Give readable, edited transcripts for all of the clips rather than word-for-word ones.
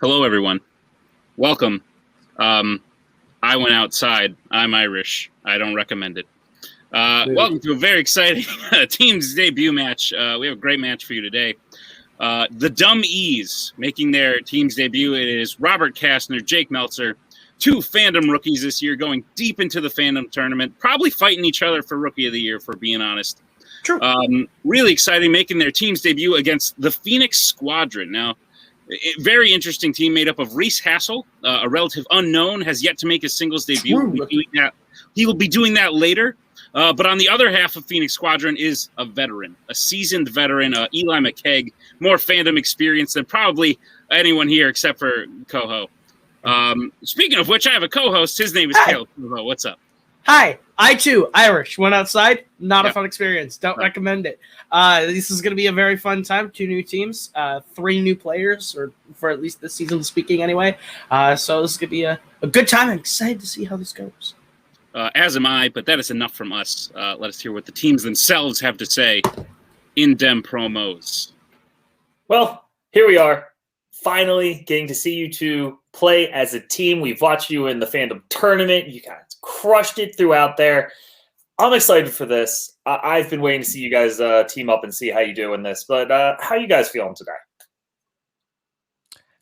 Hello, everyone. Welcome. I went outside. I'm Irish. I don't recommend it. Welcome to a very exciting team's debut match. We have a great match for you today. The DUM-E'S making their team's debut. It is Robert Kastner, Jake Meltzer, two Fandom rookies this year, going deep into the Fandom tournament, probably fighting each other for Rookie of the Year, for being honest. True. Really exciting, making their team's debut against the Phoenix Squadron. Now, very interesting team made up of Reese Hassel, a relative unknown, has yet to make his singles debut. He will be doing that later. But on the other half of Phoenix Squadron is a veteran, a seasoned veteran, Eli McKegg, more Fandom experience than probably anyone here except for Koho. Speaking of which, I have a co-host. His name is Kaleb Koho. What's up? Hi. I, too, Irish. Went outside. Not a fun experience. Don't recommend it. This is going to be a very fun time. Two new teams, three new players, or for at least this season speaking anyway. So this is going to be a good time. I'm excited to see how this goes. As am I, but that is enough from us. Let us hear what the teams themselves have to say in dem promos. Well, here we are, finally getting to see you two play as a team. We've watched you in the Fandom tournament. You guys crushed it throughout there. I'm excited for this. I've been waiting to see you guys team up and see how you do in this. But how are you guys feeling today?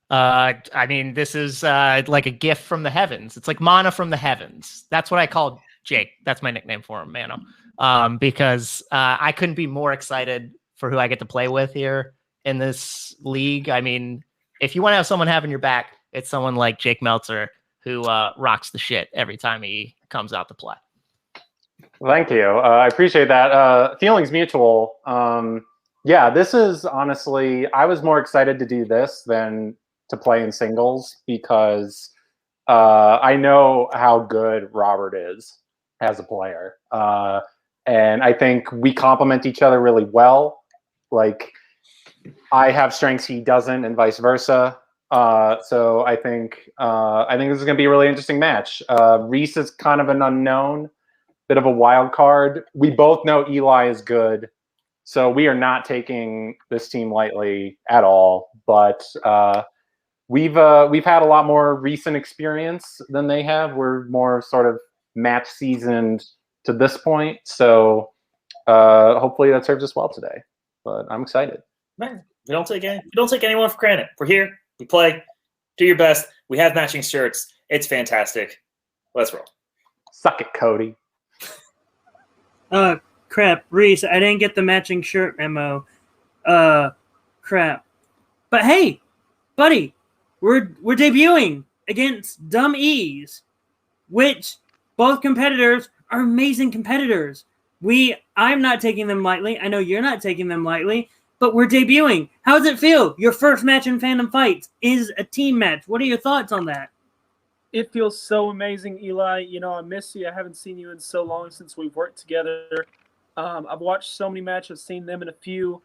I mean, this is like a gift from the heavens. It's like mana from the heavens. That's what I call Jake. That's my nickname for him, Mano. Because I couldn't be more excited for who I get to play with here in this league. I mean, if you want to have someone having your back, it's someone like Jake Meltzer who rocks the shit every time he comes out to play. Thank you. I appreciate that. Feelings mutual. Yeah, this is honestly, I was more excited to do this than to play in singles because I know how good Robert is as a player. And I think we complement each other really well. Like, I have strengths he doesn't and vice versa. So I think this is going to be a really interesting match. Reese is kind of an unknown, bit of a wild card. We both know Eli is good. So we are not taking this team lightly at all. But we've had a lot more recent experience than they have. We're more sort of match seasoned to this point. So hopefully that serves us well today. But I'm excited. Man, we don't take anyone for granted. We're here. We play. Do your best. We have matching shirts. It's fantastic. Let's roll. Suck it, Cody. Crap, Reese, I didn't get the matching shirt memo. Crap. But hey, buddy, we're debuting against DUM-E'S, which both competitors are amazing competitors. I'm not taking them lightly. I know you're not taking them lightly, but we're debuting. How does it feel? Your first match in Fandom Fights is a team match. What are your thoughts on that? It feels so amazing, Eli. You know, I miss you. I haven't seen you in so long since we've worked together. I've watched so many matches, seen them in a few.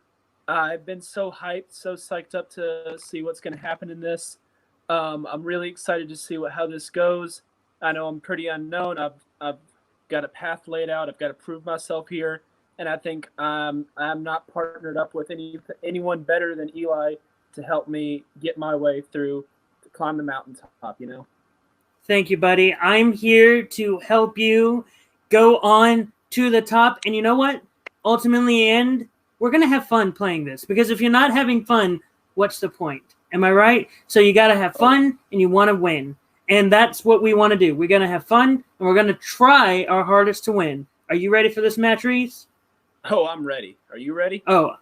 I've been so hyped, so psyched up to see what's going to happen in this. I'm really excited to see how this goes. I know I'm pretty unknown. I've got a path laid out. I've got to prove myself here. And I think I'm not partnered up with anyone better than Eli to help me get my way through, to climb the mountaintop, you know? Thank you, buddy. I'm here to help you go on to the top. And you know what? Ultimately, in the end, we're going to have fun playing this. Because if you're not having fun, what's the point? Am I right? So you got to have fun and you want to win. And that's what we want to do. We're going to have fun and we're going to try our hardest to win. Are you ready for this match, Reese? Oh, I'm ready. Are you ready? Oh,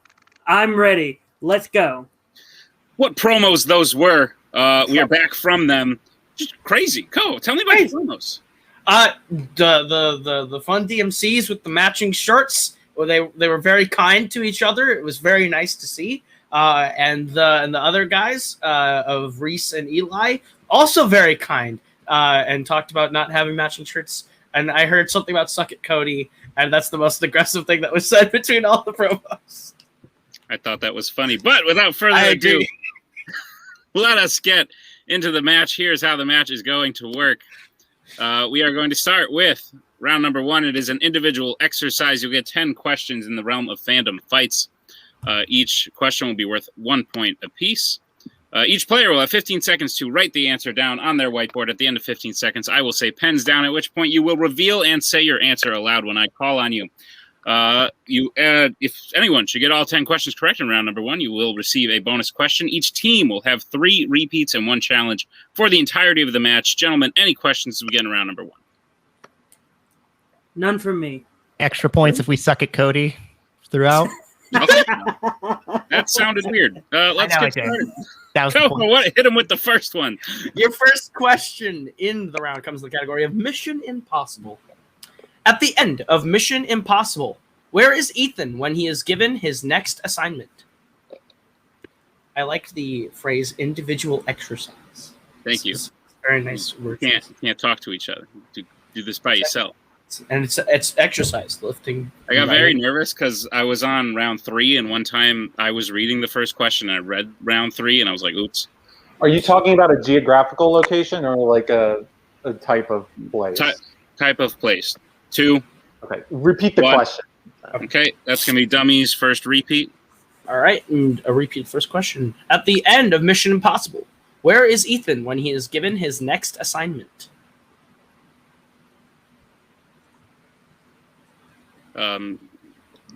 I'm ready. Let's go. What promos those were. We are back from them. Just crazy. Ko, tell me about the promos. The fun DMCs with the matching shirts. Well, they were very kind to each other. It was very nice to see. And the other guys of Reese and Eli also very kind and talked about not having matching shirts. And I heard something about "suck it, Cody," and that's the most aggressive thing that was said between all the promos. I thought that was funny, but without further ado, let us get into the match. Here's how the match is going to work. We are going to start with round number 1. It is an individual exercise. You'll get 10 questions in the realm of Fandom Fights. Each question will be worth 1 point apiece. Each player will have 15 seconds to write the answer down on their whiteboard. At the end of 15 seconds, I will say pens down, at which point you will reveal and say your answer aloud when I call on you. If anyone should get all 10 questions correct in round number 1, you will receive a bonus question. Each team will have 3 repeats and 1 challenge for the entirety of the match. Gentlemen, any questions as we get in round number 1? None from me. Extra points if we suck at Cody throughout. Okay. That sounded weird. Let's get started. That was Hit him with the first one. Your first question in the round comes in the category of Mission Impossible. At the end of Mission Impossible, where is Ethan when he is given his next assignment? I like the phrase individual exercise. Thank you. Very nice word. You can't talk to each other. Do this by yourself. And it's exercise, lifting. I got very nervous because I was on round 3, and one time I was reading the first question, and I read round 3, and I was like, oops. Are you talking about a geographical location or like a type of place? Type of place. 2. Okay, repeat the 1. question. Okay, that's going to be Dummies' first repeat. All right, and a repeat first question. At the end of Mission Impossible, where is Ethan when he is given his next assignment?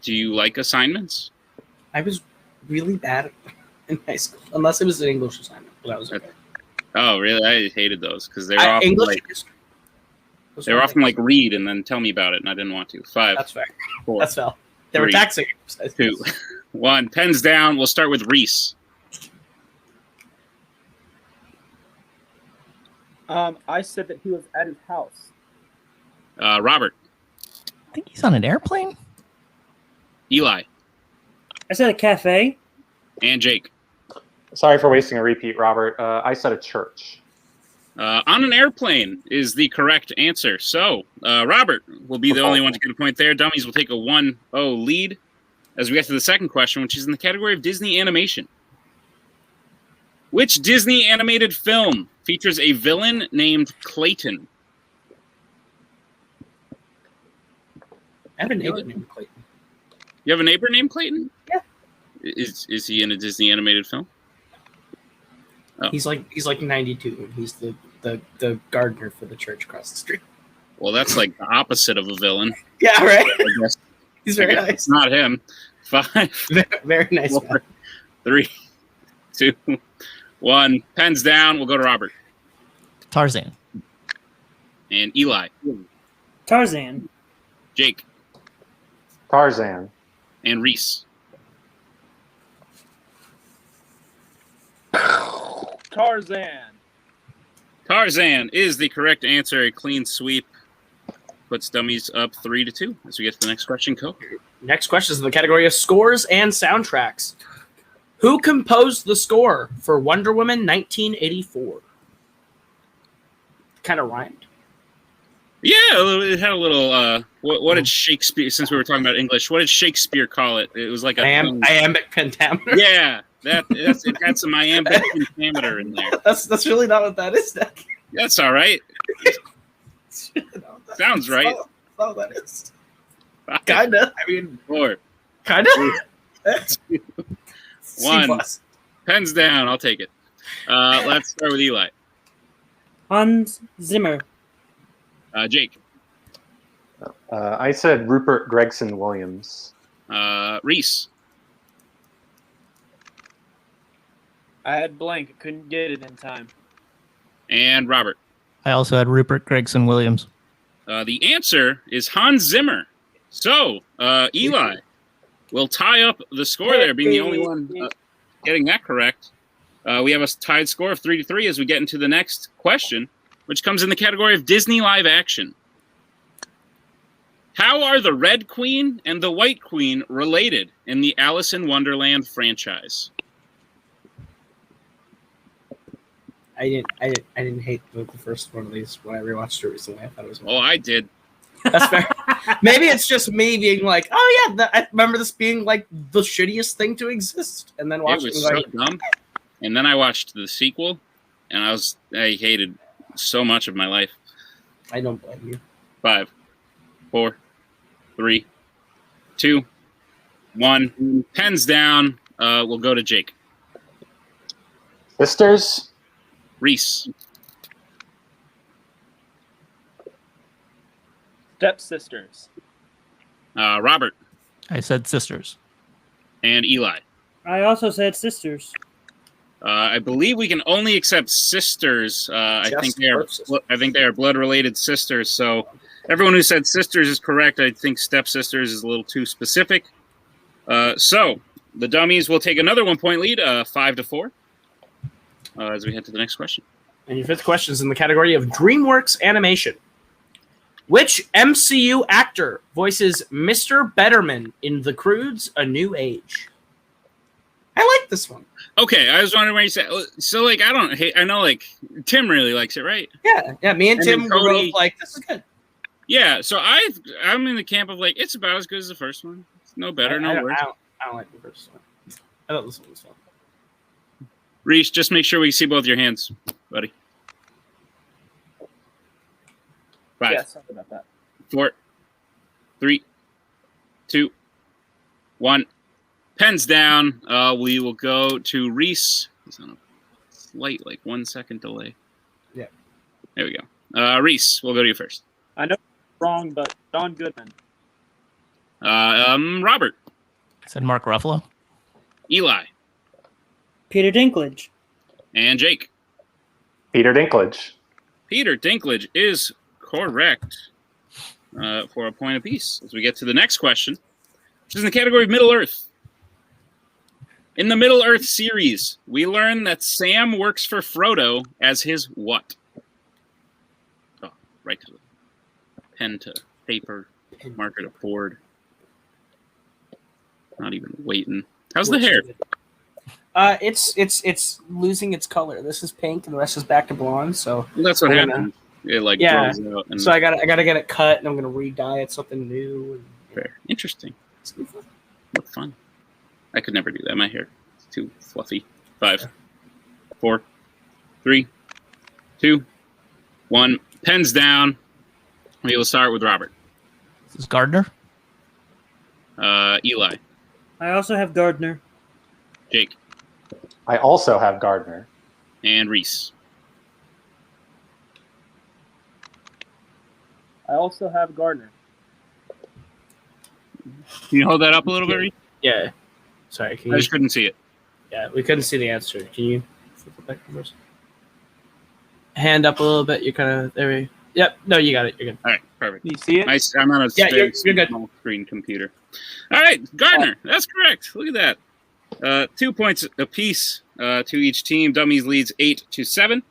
Do you like assignments? I was really bad in high school, unless it was an English assignment, but that was okay. Oh, really? I hated those because they were often English. often like read and then tell me about it, and I didn't want to. 5. That's fair. 4. That's fair. They were 3, taxing. 2, 1. Pens down. We'll start with Reese. I said that he was at his house. Robert. I think he's on an airplane. Eli. I said a cafe. And Jake. Sorry for wasting a repeat, Robert. I said a church. On an airplane is the correct answer. So, Robert will be the only one to get a point there. Dummies will take a 1-0 lead as we get to the second question, which is in the category of Disney animation. Which Disney animated film features a villain named Clayton? I have a neighbor named Clayton. You have a neighbor named Clayton? Yeah. Is he in a Disney animated film? Oh. He's like 92, and he's the gardener for the church across the street. Well, that's like the opposite of a villain. Yeah, right. I guess. He's very nice. It's not him. 5. Very nice. 4, 3, 2, 1. Pens down. We'll go to Robert. Tarzan. And Eli. Tarzan. Jake. Tarzan. And Reese. Tarzan. Tarzan is the correct answer. A clean sweep puts Dummies up 3-2. As we get to the next question, Co. Next question is in the category of scores and soundtracks. Who composed the score for Wonder Woman 1984? Kind of rhymed. Yeah, it had a little. What did Shakespeare? Since we were talking about English, what did Shakespeare call it? It was like a iambic pentameter. Yeah, it had some iambic pentameter in there. That's really not what that is, Nick. That's all right. Sounds right. That's not what that is. Kinda. I mean, 4. kinda. 2, 1. Pens down. I'll take it. Let's start with Eli. Hans Zimmer. Jake. I said Rupert Gregson Williams. Reese. I had blank. Couldn't get it in time. And Robert. I also had Rupert Gregson Williams. The answer is Hans Zimmer. So, Eli will tie up the score there, being the only one getting that correct. We have a tied score of 3-3 as we get into the next question, which comes in the category of Disney live action. How are the Red Queen and the White Queen related in the Alice in Wonderland franchise? I didn't hate the first one of these when I rewatched it recently. I thought it was. Oh, I did. That's fair. Maybe it's just me being like, oh yeah, I remember this being like the shittiest thing to exist, and then watching it was like, so dumb. And then I watched the sequel, and I hated so much of my life. I don't blame you. 5, 4, 3, 2, 1. Pens down. We'll go to Jake. Sisters. Reese. Stepsisters. Robert. I said sisters. And Eli. I also said sisters. I believe we can only accept sisters. I think they are blood-related sisters. So everyone who said sisters is correct. I think stepsisters is a little too specific. So the dummies will take another 1 point lead, 5-4, as we head to the next question. And your fifth question is in the category of DreamWorks animation. Which MCU actor voices Mr. Betterman in The Croods: A New Age? I like this one. Okay, I was wondering where you said. So, like, I don't hate. I know, like, Tim really likes it, right? Yeah. Me and Tim were Cody, both like, this is good. Yeah. So I'm in the camp of like, it's about as good as the first one. It's no better, no worse. I don't like the first one. I thought this one was fun. Reese, just make sure we see both your hands, buddy. 5, Yeah, something about that. 4, 3, 2, 1. Pens down. We will go to Reese. He's on a slight, 1 second delay. Yeah. There we go. Reese, we'll go to you first. I know it's wrong, but John Goodman. Robert. I said Mark Ruffalo. Eli. Peter Dinklage. And Jake. Peter Dinklage. Peter Dinklage is correct for a point apiece. As we get to the next question, which is in the category of Middle Earth. In the Middle Earth series, we learn that Sam works for Frodo as his what? Oh, right to the pen to paper, marker to board. Not even waiting. How's the hair? It's losing its color. This is pink and the rest is back to blonde. So Well, that's what happens. It draws out. And so I gotta get it cut and I'm gonna re-dye it something new. fair. Interesting. What fun. I could never do that. My hair is too fluffy. 5, 4, 3, 2, 1. Pens down. We will start with Robert. This is Gardner. Eli. I also have Gardner. Jake. I also have Gardner. And Reese. I also have Gardner. Can you hold that up a little bit, Reese? Yeah. Sorry, can I you? just couldn't see it. Yeah, we couldn't see the answer. Can you flip it back first? Hand up a little bit. You're kind of there. Yep. No, you got it. You're good. All right, perfect. Can you see it? I'm on a Yeah, you're good. small screen computer. All right, Gardner. That's correct. Look at that. 2 points apiece to each team. Dummies leads 8-7.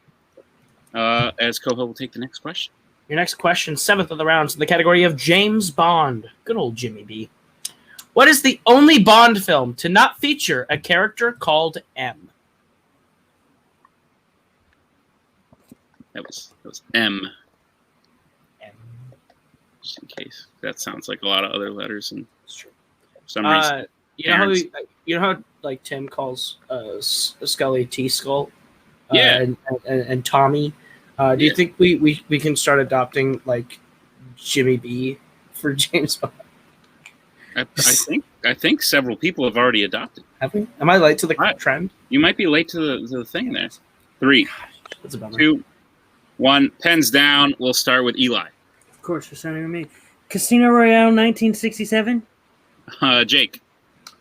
As Koho will take the next question. Your next question, 7th of the rounds, in the category of James Bond. Good old Jimmy B. What is the only Bond film to not feature a character called M? That was M. M. Just in case. That sounds like a lot of other letters and for some Uh, reason. you know how like Tim calls Scully T Skull, Yeah. and Tommy. Do you think we can start adopting like Jimmy B for James Bond? I think several people have already adopted. Have we? Am I late to the Right. trend? You might be late to the thing there. 3, That's a bummer. 2, 1. Pens down. We'll start with Eli. Of course, you're sounding me. Casino Royale 1967. Jake.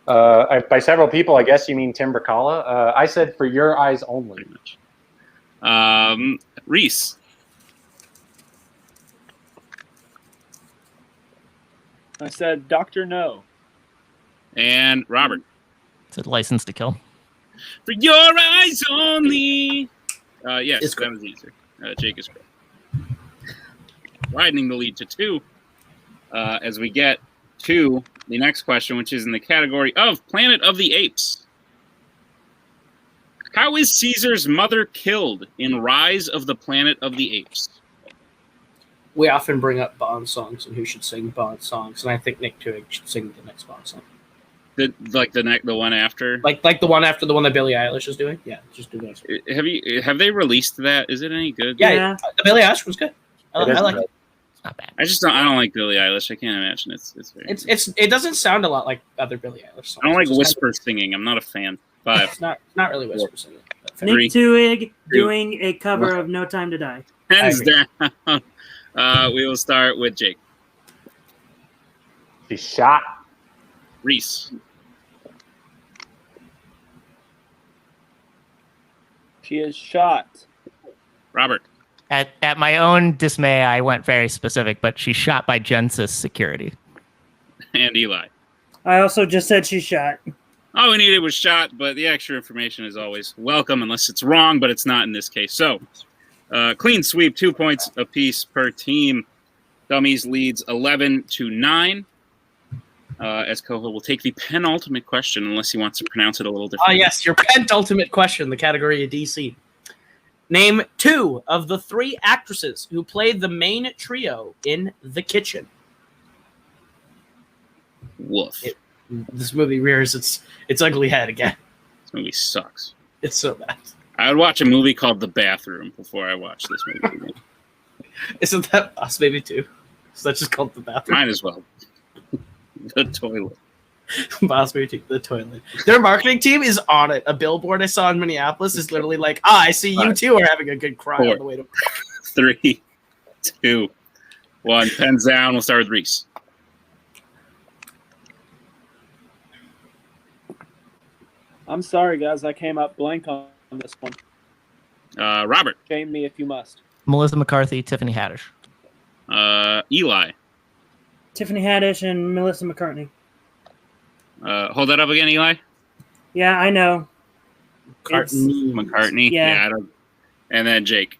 By several people, I guess you mean Tim Brzakala. I said For Your Eyes Only. Pretty much. Reese. I said Dr. No. And Robert. I said License to Kill. For Your Eyes Only. Yes, It's that was the answer. Jake is correct. Widening the lead to 2 as we get to the next question, which is in the category of Planet of the Apes. How is Caesar's mother killed in Rise of the Planet of the Apes? We often bring up Bond songs and who should sing Bond songs, and I think Nick Tuig should sing the next Bond song. The one after? Like the one after the one that Billie Eilish is doing. Yeah, just do that. Have they released that? Is it any good? Yeah, the Billie Eilish was good. I like it. It's not bad. I don't like Billie Eilish. I can't imagine it's very. It doesn't sound a lot like other Billie Eilish songs. I don't like It's just whisper singing. I'm not a fan. 5. It's not really Whisper Singing. Three, Nick Tuig two, doing a cover of No Time to Die. Hands down. We will start with Jake. She's shot. Reese. She is shot. Robert. At my own dismay, I went very specific, but she's shot by Genesis Security. And Eli. I also just said she's shot. All we needed was shot, but the extra information is always welcome, unless it's wrong, but it's not in this case. So, clean sweep, 2 points apiece per team. DUM-E'S leads 11-9. As Koho will take the penultimate question, unless he wants to pronounce it a little different. Yes, your penultimate question, the category of DC. Name 2 of the 3 actresses who played the main trio in The Kitchen. Woof. This movie rears its ugly head again. This movie sucks. It's so bad. I would watch a movie called The Bathroom before I watch this movie again. Isn't that us maybe too? So that's just called The Bathroom. Might as well. The toilet. Boss Movie 2, The Toilet. Their marketing team is on it. A billboard I saw in Minneapolis is literally like, I see you two are having a good cry 4, on the way to work. 3, 2, 1. Pens down. We'll start with Reese. I'm sorry, guys. I came up blank on this one. Robert. Shame me if you must. Melissa McCarthy, Tiffany Haddish. Eli. Tiffany Haddish and Melissa McCartney. Hold that up again, Eli. Yeah, I know. McCartney. Yeah. I don't. And then Jake.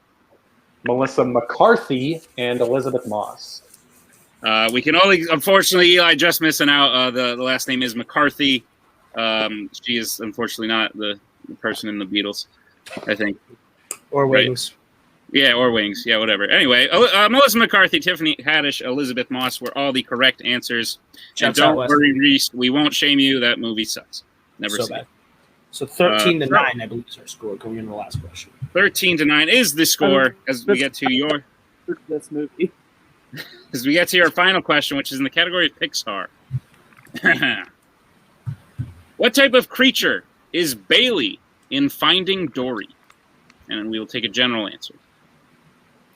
Melissa McCarthy and Elizabeth Moss. We can only, unfortunately, Eli just missing out. The last name is McCarthy. She is unfortunately not the person in the Beatles, I think. Or Wings. Right. Yeah, or Wings. Yeah, whatever. Anyway, Melissa McCarthy, Tiffany Haddish, Elizabeth Moss were all the correct answers. And don't worry, Reese, we won't shame you. That movie sucks. Never seen it. So 13-9, I believe, is our score going into the last question. 13-9 is the score as we get to your this movie. As we get to your final question, which is in the category of Pixar. What type of creature is Bailey in Finding Dory? And we will take a general answer.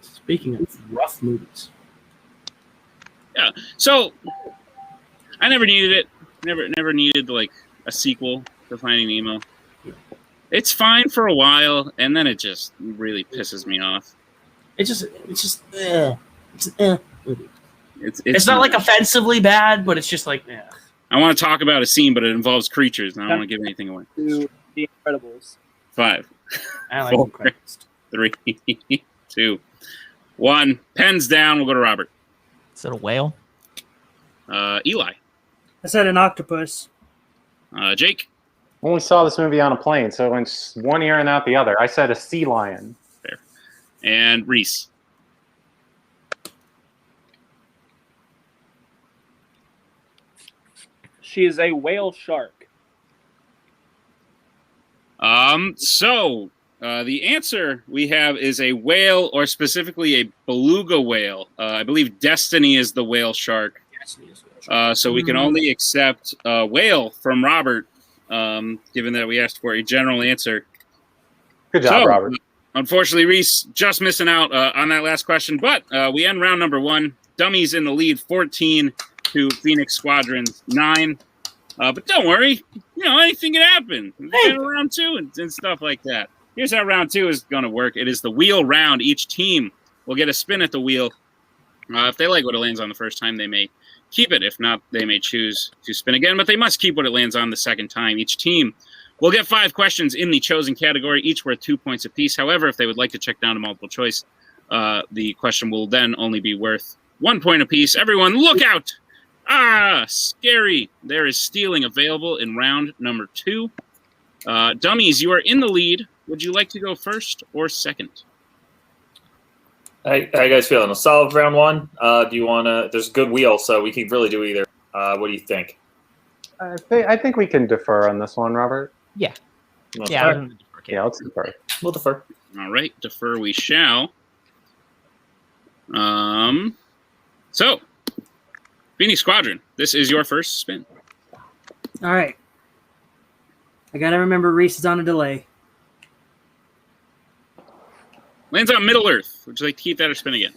Speaking of rough movies. Yeah. So I never needed it. Never needed like a sequel to Finding Nemo. It's fine for a while, and then it just really pisses me off. It's not like offensively bad, but it's just like, yeah. I want to talk about a scene, but it involves creatures, and I don't want to give anything away. To The Incredibles. 5, I like 4, Incredibles. 3, 2, 1. Pens down. We'll go to Robert. Is it a whale? Eli. I said an octopus. Jake. Only saw this movie on a plane, so it went one ear and out the other. I said a sea lion. Fair. And Reese. She is a whale shark. The answer we have is a whale, or specifically a beluga whale. I believe Destiny is the whale shark. So we can only accept whale from Robert, given that we asked for a general answer. Good job, Robert. Unfortunately, Reese just missing out on that last question, but we end round number 1. DUM-E'S in the lead, 14 to Phoenix Squadron's 9. But don't worry, anything can happen. Round 2 and stuff like that. Here's how round 2 is going to work. It is the wheel round. Each team will get a spin at the wheel. If they like what it lands on the first time, they may keep it. If not, they may choose to spin again, but they must keep what it lands on the second time. Each team will get 5 questions in the chosen category, each worth 2 points apiece. However, if they would like to check down to multiple choice, the question will then only be worth 1 point apiece. Everyone, look out! Scary. There is stealing available in round number 2. DUM-E'S, you are in the lead. Would you like to go first or second? How you guys feeling? A solid round 1? Do you want to? There's a good wheel, so we can really do either. What do you think? I think we can defer on this one, Robert. Yeah. Yeah, let's defer. We'll defer. All right, defer we shall. So, Phoenix Squadron, this is your first spin. All right. I gotta remember Reese is on a delay. Lands on Middle Earth. Would you like to keep that or spin again?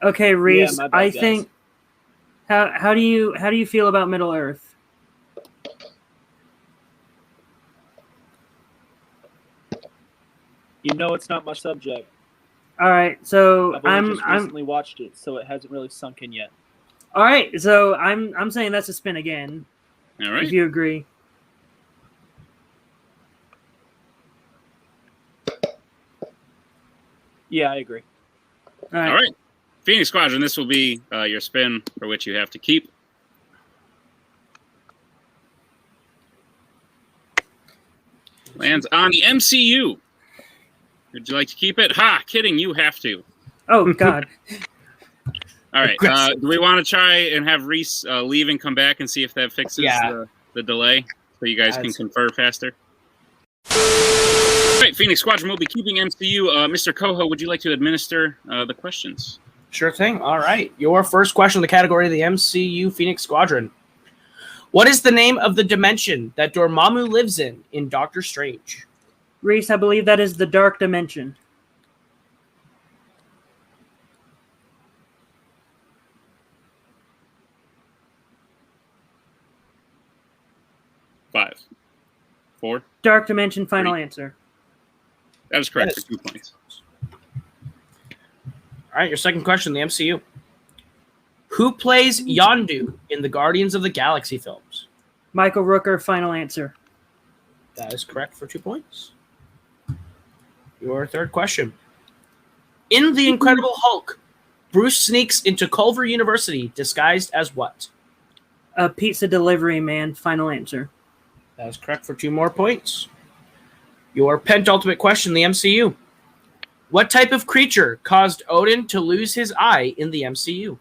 Okay, Reese. my bad, I guys. think. How do you feel about Middle Earth? You know, it's not my subject. All right, so I've only I'm just recently watched it, so it hasn't really sunk in yet. all right. So I'm saying that's a spin again. All right. If you agree. Yeah, I agree. All right. All right. Phoenix Squadron, this will be your spin for which you have to keep. Lands on the MCU. Would you like to keep it? Ha! Kidding, you have to. Oh God. All right. Aggressive. Do we want to try and have Reese leave and come back and see if that fixes the delay so you guys can confer faster? All right, Phoenix Squadron will be keeping MCU. Mr. Koho, would you like to administer the questions? Sure thing. All right. Your first question in the category of the MCU Phoenix Squadron. What is the name of the dimension that Dormammu lives in Doctor Strange? Reese, I believe that is the Dark Dimension. Five, four. Dark Dimension. Final Three. answer. That is correct Yes. for 2 points. All right. Your second question in the MCU. Who plays Yondu in the Guardians of the Galaxy films? Michael Rooker. Final answer. That is correct for 2 points. Your third question. In The Incredible Hulk, Bruce sneaks into Culver University disguised as what? A pizza delivery man. Final answer. That is correct for 2 more points. Your penultimate question in the MCU. What type of creature caused Odin to lose his eye in the MCU?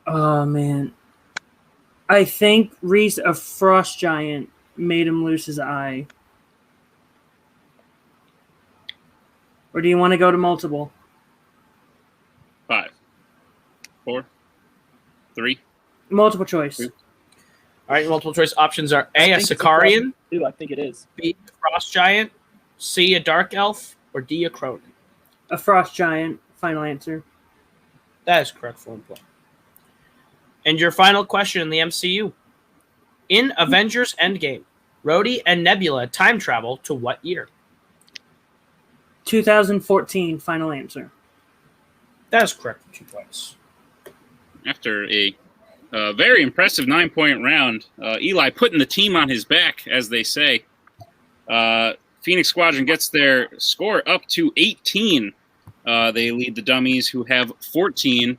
Oh man. I think Reese, a frost giant, made him lose his eye. Or do you want to go to multiple? 5, 4, 3. Multiple choice. Two. All right, multiple choice options are A, a think it's a Sicarian, Dude, I think it is. B, a frost giant, C, a dark elf, or D, a Cronin. A frost giant. Final answer. That is correct for 1 point. And your final question in the MCU. In Avengers Endgame, Rhodey and Nebula time travel to what year? 2014. Final answer. That is correct for 2 points. After a very impressive 9-point round, Eli putting the team on his back, as they say. Phoenix Squadron gets their score up to 18. They lead the Dummies, who have 14,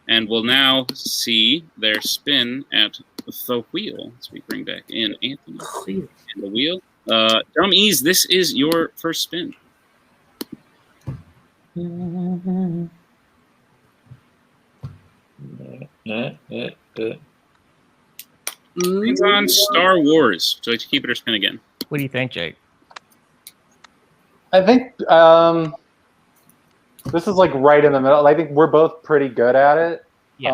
and will now see their spin at the wheel. As we bring back in Anthony and the wheel. Dummies, this is your first spin. It's on Star Wars. Would you like to keep it or spin again? What do you think, Jake? I think this is like right in the middle. I think we're both pretty good at it. Yeah.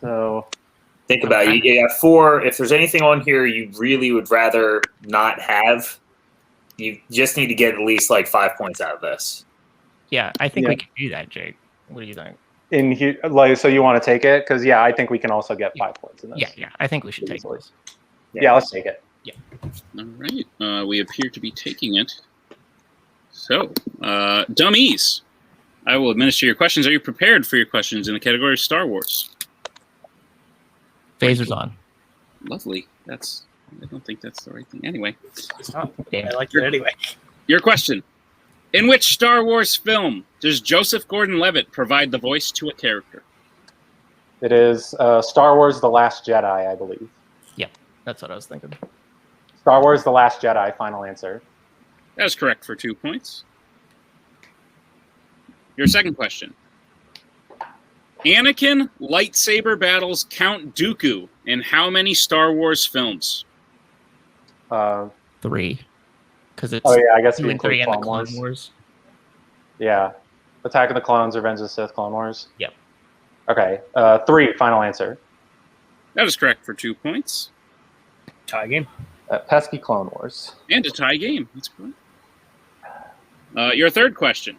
So Think about it. You got 4. If there's anything on here you really would rather not have, you just need to get at least like 5 points out of this. Yeah, I think Yeah. we can do that, Jake. What do you think? in here, like, so you want to take it? Because I think we can also get 5 points in this. Yeah, I think we should take Easily. this. Yeah, let's take it. All right. We appear to be taking it. So, Dummies, I will administer your questions. Are you prepared for your questions in the category of Star Wars? Phaser's on. Lovely. I don't think that's the right thing. Anyway, I like it anyway. your question. In which Star Wars film does Joseph Gordon-Levitt provide the voice to a character? It is Star Wars The Last Jedi, I believe. Yeah, that's what I was thinking. Star Wars The Last Jedi, final answer. That is correct for 2 points. Your second question. Anakin lightsaber battles Count Dooku in how many Star Wars films? 3. Because it's Oh, yeah, I guess 2 we and 3 include in the Clone Clone Wars. Wars. Yeah. Attack of the Clones, Revenge of the Sith, Clone Wars. Yep. Okay. 3, final answer. That is correct for 2 points. Tie game. Pesky Clone Wars. And a tie game. That's correct. Your third question.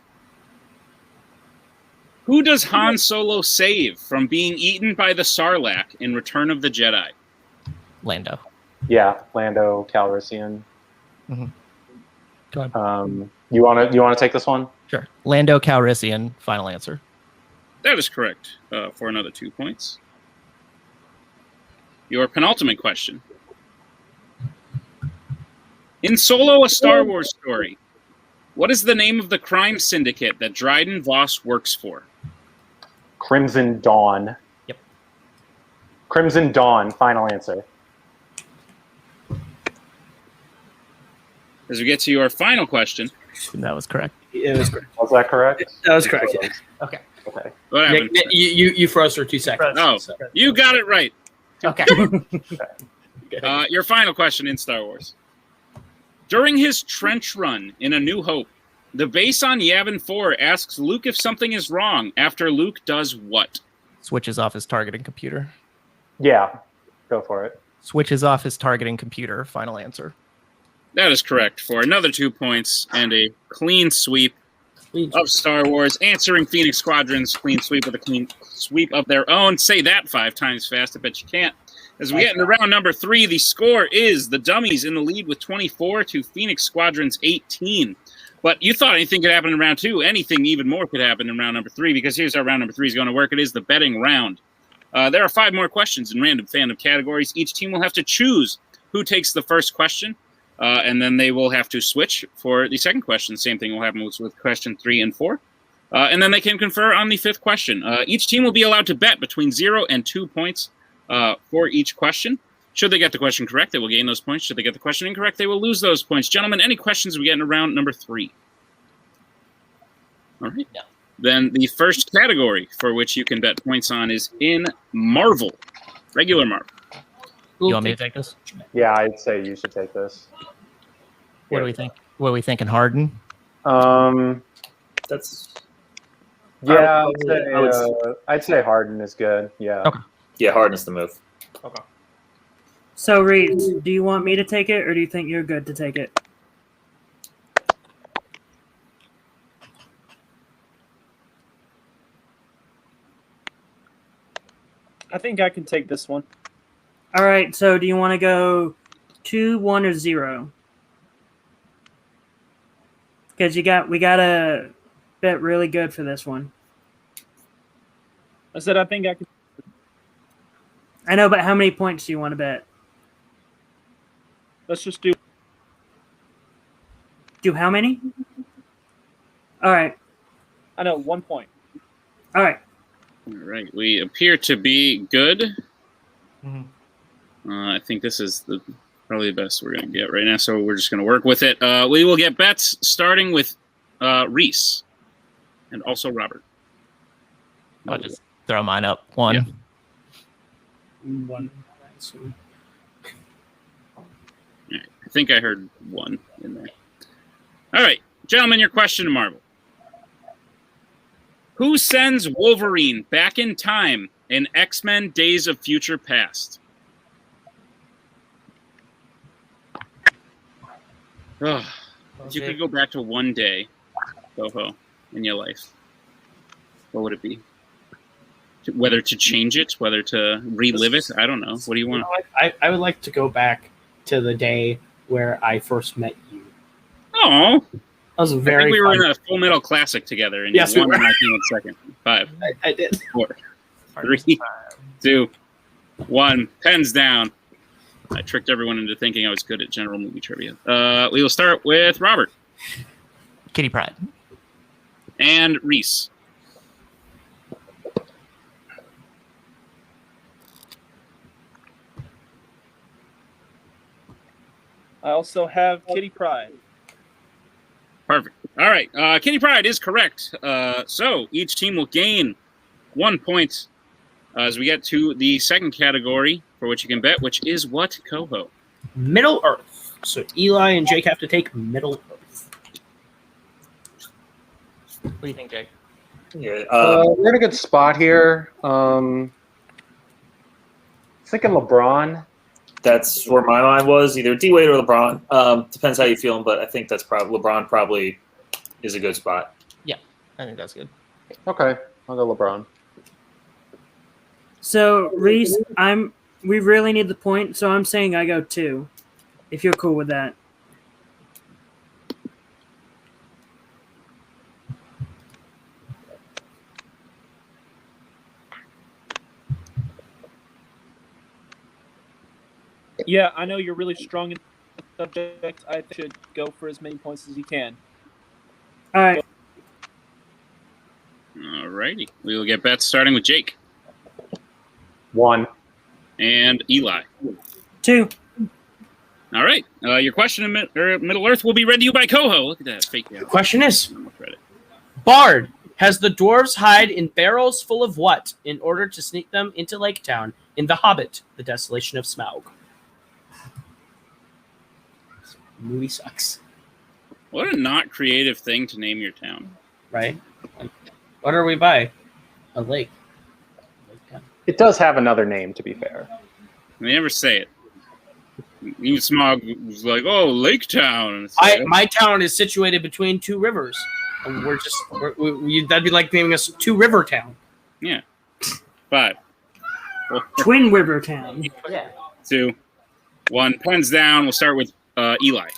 Who does Han Solo save from being eaten by the Sarlacc in Return of the Jedi? Lando. Yeah, Lando Calrissian. Mm-hmm. Go ahead. You wanna take this one? Sure. Lando Calrissian. Final answer. That is correct for another 2 points. Your penultimate question. In Solo, a Star Wars story, what is the name of the crime syndicate that Dryden Voss works for? Crimson Dawn. Yep. Crimson Dawn. Final answer. As we get to your final question. That was correct. It was correct. Was that correct? That was correct. Yeah. Okay. Okay. What happened? You froze for 2 seconds. Oh, you got it right. Okay. Your final question in Star Wars. During his trench run in A New Hope, the base on Yavin 4 asks Luke if something is wrong after Luke does what? Switches off his targeting computer. Yeah. Go for it. Switches off his targeting computer. Final answer. That is correct for another 2 points and a clean sweep of Star Wars, answering Phoenix Squadron's clean sweep with a clean sweep of their own. Say that 5 times fast. I bet you can't. As we get into round number 3, the score is the Dummies in the lead with 24 to Phoenix Squadron's 18. But you thought anything could happen in round 2. Anything even more could happen in round number 3, because here's how round number 3 is going to work. It is the betting round. There are 5 more questions in random fandom categories. Each team will have to choose who takes the first question, and then they will have to switch for the second question. Same thing will happen with question 3 and 4. And then they can confer on the 5th question. Each team will be allowed to bet between 0 and 2 points for each question. Should they get the question correct, they will gain those points. Should they get the question incorrect, they will lose those points. Gentlemen, any questions we get in round number 3? All right. No. Then the first category for which you can bet points on is in Marvel. Regular Marvel. You want me to take this? Yeah, I'd say you should take this. What do we think? What are we thinking, Harden? That's Yeah, I'd say Harden is good. Yeah. Okay. yeah, Harden's the move. Okay. So, Reeds, do you want me to take it, or do you think you're good to take it? I think I can take this one. All right. So, do you want to go 2, 1, or 0? Because we gotta bet really good for this one. I said I think I can. I know, but how many points do you want to bet? Let's just do. Do how many? All right. I know 1 point. All right. All right. We appear to be good. Mm-hmm. I think this is probably the best we're going to get right now, so we're just going to work with it. We will get bets starting with Reese and also Robert. I'll just throw mine up. 1. Yeah. 1. All right. I think I heard 1 in there. All right. Gentlemen, your question to Marvel. Who sends Wolverine back in time in X-Men Days of Future Past? Oh, if you could go back to one day, Koho, in your life, what would it be? Whether to change it, whether to relive it, I don't know. What do you want? I would like to go back to the day where I first met you. Oh, That was I very think we were fun. in a Full Metal Classic together, and Yes, you we won were. and I came in second. 5, I did. 4, 3, 2, 1. Pens down. I tricked everyone into thinking I was good at general movie trivia. We will start with Robert Kitty Pryde. and Reese. I also have Kitty Pryde. Perfect. All right. Kitty Pryde is correct. So each team will gain 1 point as we get to the second category for which you can bet, which is what, Koho? Middle Earth. So Eli and Jake have to take Middle Earth. What do you think, Jake? Yeah, We're in a good spot here. Thinking LeBron. That's where my mind was, either D-Wade or LeBron. Depends how you're feeling, but I think that's probably LeBron probably is a good spot. Yeah, I think that's good. Okay, I'll go LeBron. So Reese, we really need the point, so I'm saying I go 2. If you're cool with that. Yeah, I know you're really strong in the subject. I think you should go for as many points as you can. All right. All righty. We will get bets starting with Jake 1. and Eli. 2. All right. Your question in Middle Earth will be read to you by Koho. Look at that. Fake The out. question is, Credit. Bard, has the dwarves hide in barrels full of what in order to sneak them into Lake Town in The Hobbit, The Desolation of Smaug? This movie sucks, What a not creative thing to name your town. right? What are we by? A lake. Lake Town. It does have another name, to be fair. They never say it. Even Smog was like, "Oh, Lake Town." And it's like, My town is situated between 2 rivers. And that'd be like naming us 2 River Town. yeah. 5, 4, Twin River Town. Yeah. 2, 1. Pens down. We'll start with Eli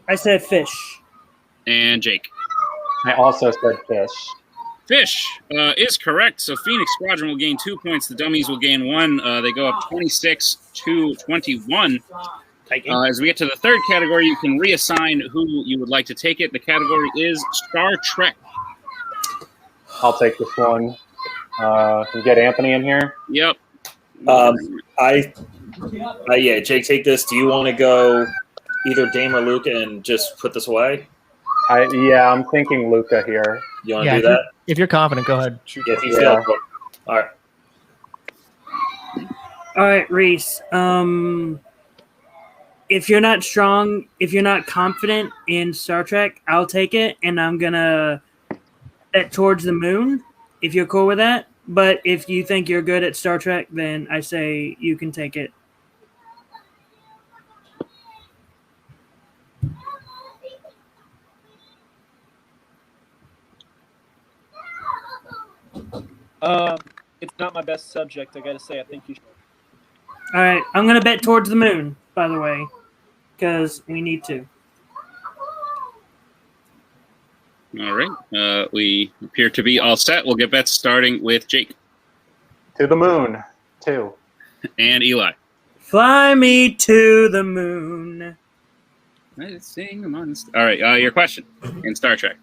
I said fish. and Jake. I also said fish. Fish is correct. So Phoenix Squadron will gain 2 points. The Dummies will gain 1. They go up 26-21. As we get to the third category, you can reassign who you would like to take it. The category is Star Trek. I'll take this one. Can we get Anthony in here? Yep. Yeah, Jake, take this. Do you want to go either Dame or Luca and just put this away? Yeah, I'm thinking Luca here. You want to do that? If you're confident, go ahead. Yeah, if you feel it. All right. All right, Reese. If you're not strong, if you're not confident in Star Trek, I'll take it, and I'm gonna bet towards the moon. If you're cool with that, but if you think you're good at Star Trek, then I say you can take it. It's not my best subject, I gotta say. I think you should. All right, I'm gonna bet towards the moon, by the way, because we need to. All right. We appear to be all set. We'll get bets starting with Jake To the moon. 2. and Eli. Fly me to the moon. Let's sing among the All right. Your question in Star Trek.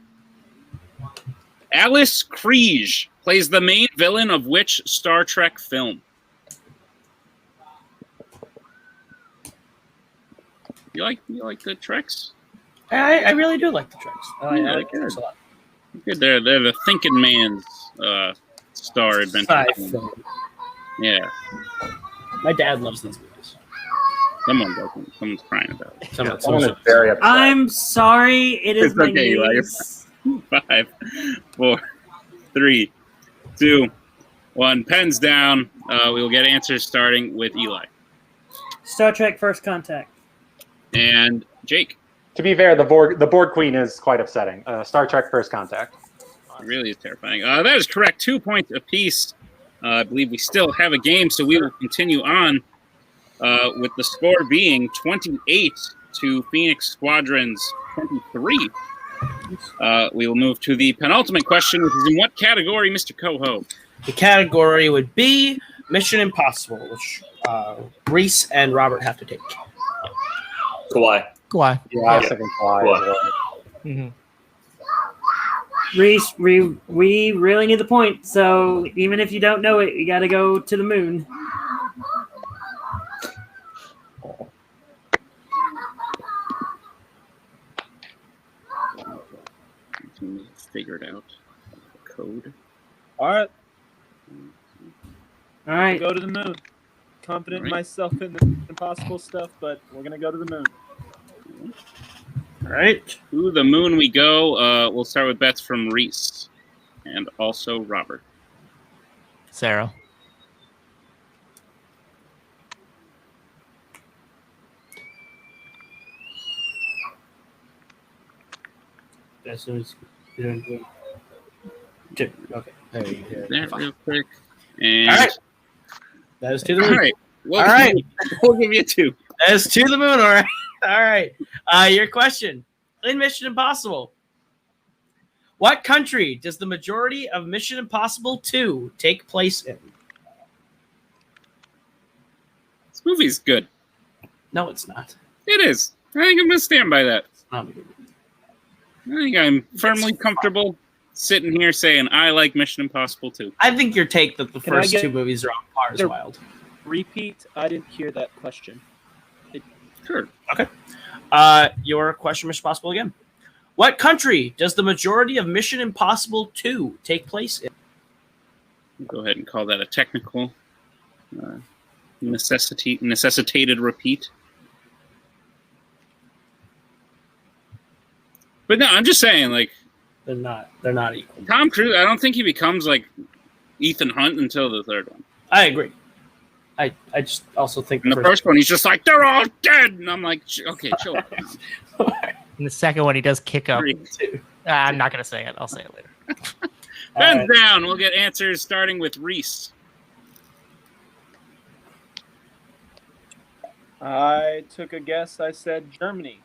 Alice Kriege plays the main villain of which Star Trek film? You like the Treks? I really do like the Treks. I Yeah, like the Treks a lot. Good. They're the thinking man's Star Adventure. Sci-fi. Yeah. My dad loves these movies. Someone doesn't. Someone's crying about it. Someone is very upset. I'm sorry, it is It's my okay, Eli, you're niece. 5, 4, 3, 2, 1. Pens down. We will get answers starting with Eli Star Trek First Contact. and Jake. To be fair, the Borg Queen is quite upsetting. Star Trek First Contact. It really is terrifying. That is correct. 2 points apiece. I believe we still have a game, so we will continue on with the score being 28 to Phoenix Squadron's 23. We will move to the penultimate question, which is in what category, Mr. Koho? The category would be Mission Impossible, which Reese and Robert have to take. Kawhi. Kawhi. Yeah, I was thinking Kawhi. Mhm. Reese, we really need the point, so even if you don't know it, you got to go to the moon. Figured out the code. All right, All right. go to the moon. Confident in Right. myself in the impossible stuff, but we're gonna go to the moon. All right. To the moon we go. We'll start with bets from Reese and also Robert. Sarah. as soon as okay. There you go. That real quick. And All right. That is to the all moon. right. Well, All right. We'll give you 2. That is to the moon. All right. All right. Your question in Mission Impossible. What country does the majority of Mission Impossible 2 take place in? This movie's good. No, it's not. It is. I think I'm gonna stand by that. It's not a good movie. I think I'm firmly comfortable sitting here saying I like Mission Impossible 2. I think your take that the Can I first get- 2 movies are on par is They're- wild. Repeat. I didn't hear that question. Sure. Your question, Mission Impossible again. What country does the majority of Mission Impossible 2 take place in? Go ahead and call that a technical necessitated repeat. But no, I'm just saying, like, They're not equal. Tom Cruise, I don't think he becomes like Ethan Hunt until the third one. I agree. I just also think In the first one, he's just like, they're all dead. And I'm like, okay, chill out. In the second one, he does kick up. 3. I'm not going to say it. I'll say it later. Hands down. We'll get answers starting with Reese. I took a guess. I said Germany.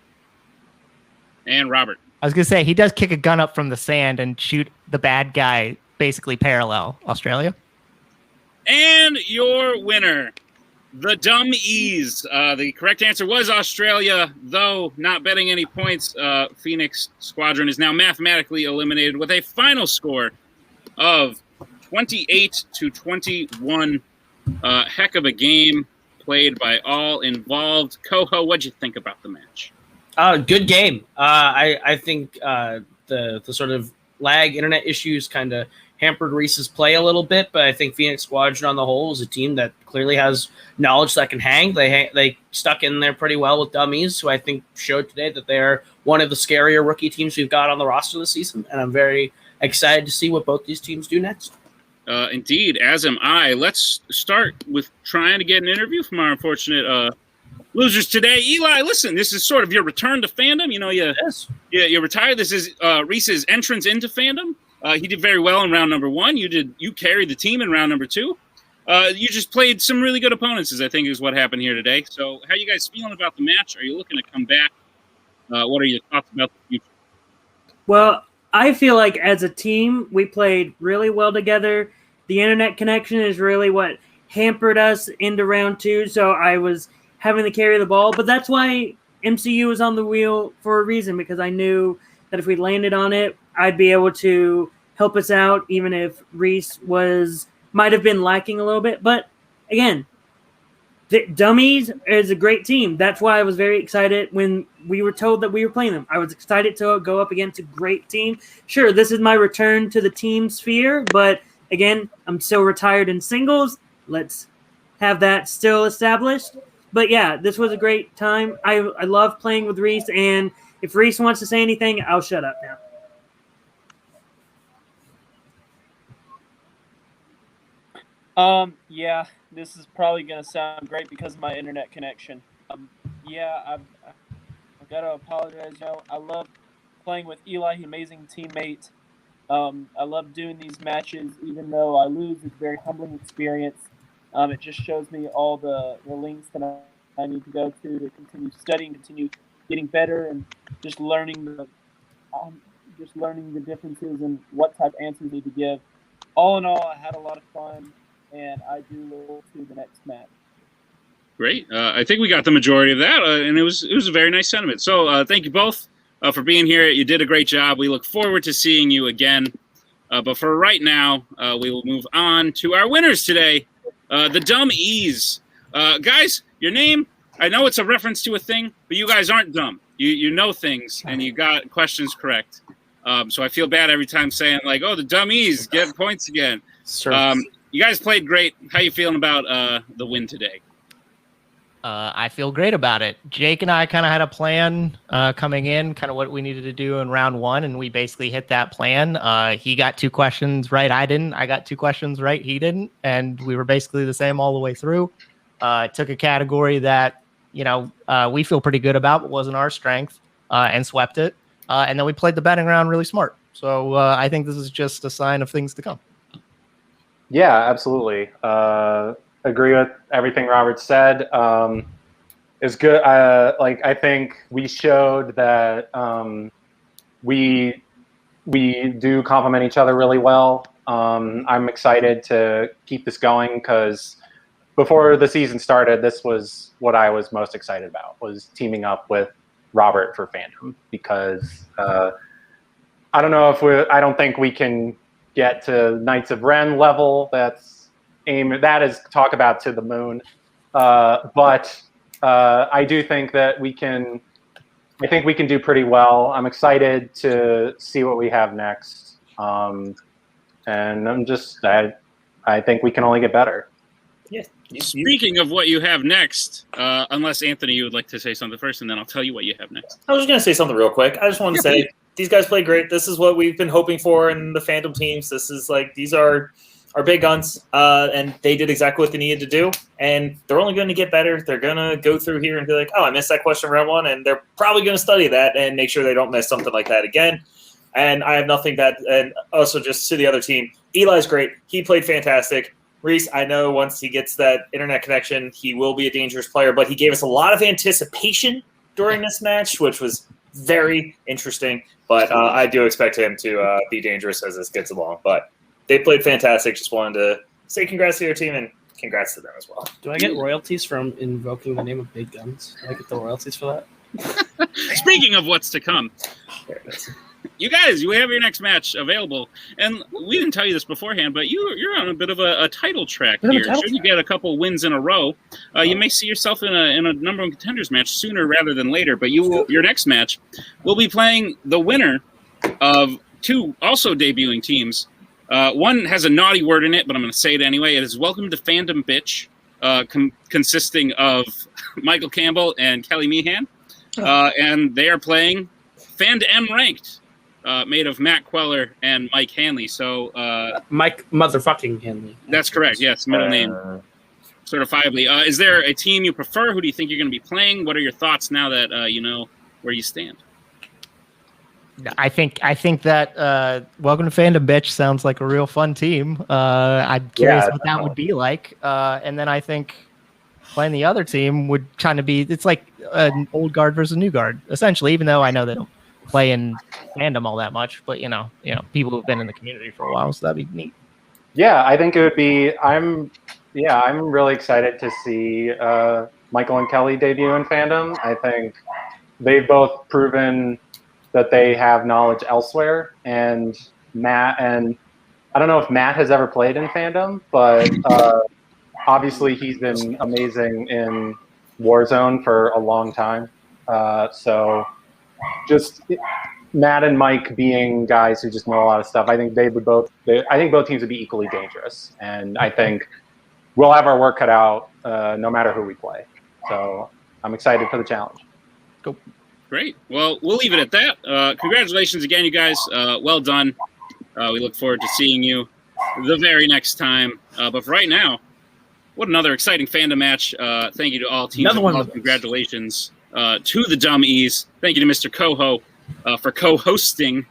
And Robert. I was going to say, he does kick a gun up from the sand and shoot the bad guy basically parallel. Australia? And your winner, the DUM-E'S. The correct answer was Australia, though not betting any points. Phoenix Squadron is now mathematically eliminated with a final score of 28-21. Heck of a game played by all involved. Koho, what'd you think about the match? Good game. I think the sort of lag internet issues kind of hampered Reese's play a little bit, but I think Phoenix Squadron on the whole is a team that clearly has knowledge that can hang. They stuck in there pretty well with DUM-E'S, who I think showed today that they're one of the scarier rookie teams we've got on the roster this season, and I'm very excited to see what both these teams do next. Indeed, as am I. Let's start with trying to get an interview from our unfortunate losers today. Eli, listen, this is sort of your return to fandom. You know, you retired. This is Reese's entrance into fandom. He did very well in round number 1. You carried the team in round number 2. You just played some really good opponents, I think is what happened here today. So how are you guys feeling about the match? Are you looking to come back? What are your thoughts about the future? Well, I feel like as a team, we played really well together. The internet connection is really what hampered us into round 2, so I was having to carry the ball. But that's why MCU was on the wheel for a reason, because I knew that if we landed on it, I'd be able to help us out, even if Reese might have been lacking a little bit. But again, the DUM-E'S is a great team. That's why I was very excited when we were told that we were playing them. I was excited to go up against a great team. Sure, this is my return to the team sphere, but again, I'm still retired in singles. Let's have that still established. But yeah, this was a great time. I love playing with Reese, and if Reese wants to say anything, I'll shut up now. Yeah, this is probably gonna sound great because of my internet connection. I've got to apologize. I love playing with Eli, he's an amazing teammate. I love doing these matches, even though I lose. It's a very humbling experience. It just shows me all the links that I need to go to continue studying, continue getting better, and just learning the differences and what type of answers I need to give. All in all, I had a lot of fun, and I do look forward to the next match. Great. I think we got the majority of that, and it was a very nice sentiment. So thank you both for being here. You did a great job. We look forward to seeing you again. But for right now, we will move on to our winners today, the DUM-E'S. Guys, your name, I know it's a reference to a thing, but you guys aren't dumb. You know things, and you got questions correct. So I feel bad every time saying, like, oh, the DUM-E'S get points again. You guys played great. How you feeling about the win today? I feel great about it. Jake and I kind of had a plan coming in, kind of what we needed to do in round 1, and we basically hit that plan. He got 2 questions right. I didn't. I got 2 questions right. He didn't. And we were basically the same all the way through. Took a category that, we feel pretty good about, but wasn't our strength, and swept it. and then we played the batting round really smart. So I think this is just a sign of things to come. Yeah, absolutely. Agree with everything Robert said. It's good. I think we showed that we do complement each other really well. I'm excited to keep this going because before the season started, this was what I was most excited about, was teaming up with Robert for Fandom, because I don't think we can get to Knights of Ren level. That is talk about to the moon. But I do think that we can do pretty well. I'm excited to see what we have next. And I think we can only get better. Yeah. Speaking of what you have next, unless Anthony, you would like to say something first, and then I'll tell you what you have next. I was going to say something real quick. I just wanted to say these guys play great. This is what we've been hoping for in the Fandom teams. This is these are our big guns, and they did exactly what they needed to do. And they're only going to get better. They're going to go through here and be like, oh, I missed that question round one, and they're probably going to study that and make sure they don't miss something like that again. And I have nothing bad. And also just to the other team, Eli's great. He played fantastic. Reese, I know once he gets that internet connection, he will be a dangerous player, but he gave us a lot of anticipation during this match, which was very interesting. But I do expect him to be dangerous as this gets along. But they played fantastic. Just wanted to say congrats to your team and congrats to them as well. Do I get royalties from invoking the name of Big Guns? Do I get the royalties for that? Speaking of what's to come, you guys, you have your next match available, and we didn't tell you this beforehand, but you're on a bit of a title track here. Should you get a couple wins in a row, you may see yourself in a number one contenders match sooner rather than later. But your next match will be playing the winner of two also debuting teams. One has a naughty word in it, but I'm going to say it anyway. It is Welcome to Fandom Bitch, consisting of Michael Campbell and Kelly Meehan, and they are playing Fandom Ranked. Made of Matt Queller and Mike Hanley. So Mike motherfucking Hanley. That's correct. Yes, middle name. Certifiably. Is there a team you prefer? Who do you think you're going to be playing? What are your thoughts now that you know where you stand? I think that Welcome to Fandom Bitch sounds like a real fun team. I'm curious what that would be like. And then I think playing the other team would kind of be, it's like an old guard versus a new guard, essentially, even though I know they don't play in Fandom all that much, but you know, people who've been in the community for a while, so that'd be neat. Yeah, I think it would be. I'm really excited to see Michael and Kelly debut in Fandom. I think they've both proven that they have knowledge elsewhere. And Matt, and I don't know if Matt has ever played in Fandom, but obviously he's been amazing in Warzone for a long time. So just Matt and Mike being guys who just know a lot of stuff, I think both teams would be equally dangerous, and I think we'll have our work cut out no matter who we play. So I'm excited for the challenge. Cool. Great. Well, we'll leave it at that. Congratulations again, you guys. Well done. We look forward to seeing you the very next time. But for right now, what another exciting Fandom match. Thank you to all teams. Another one. Congratulations to the DUM-E'S. Thank you to Mr. Koho for co-hosting.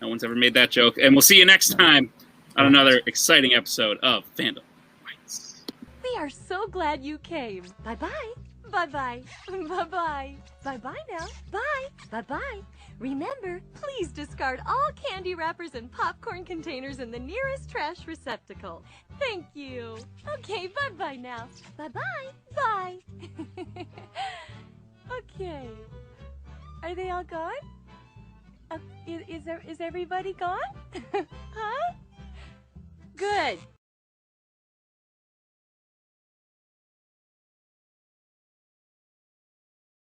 No one's ever made that joke. And we'll see you next time on another exciting episode of Fandom Fights. We are so glad you came. Bye-bye. Bye-bye. Bye-bye. Bye-bye now. Bye. Bye-bye. Remember, please discard all candy wrappers and popcorn containers in the nearest trash receptacle. Thank you. Okay, bye-bye now. Bye-bye. Bye. Okay. Are they all gone? Is everybody gone? Huh? Good.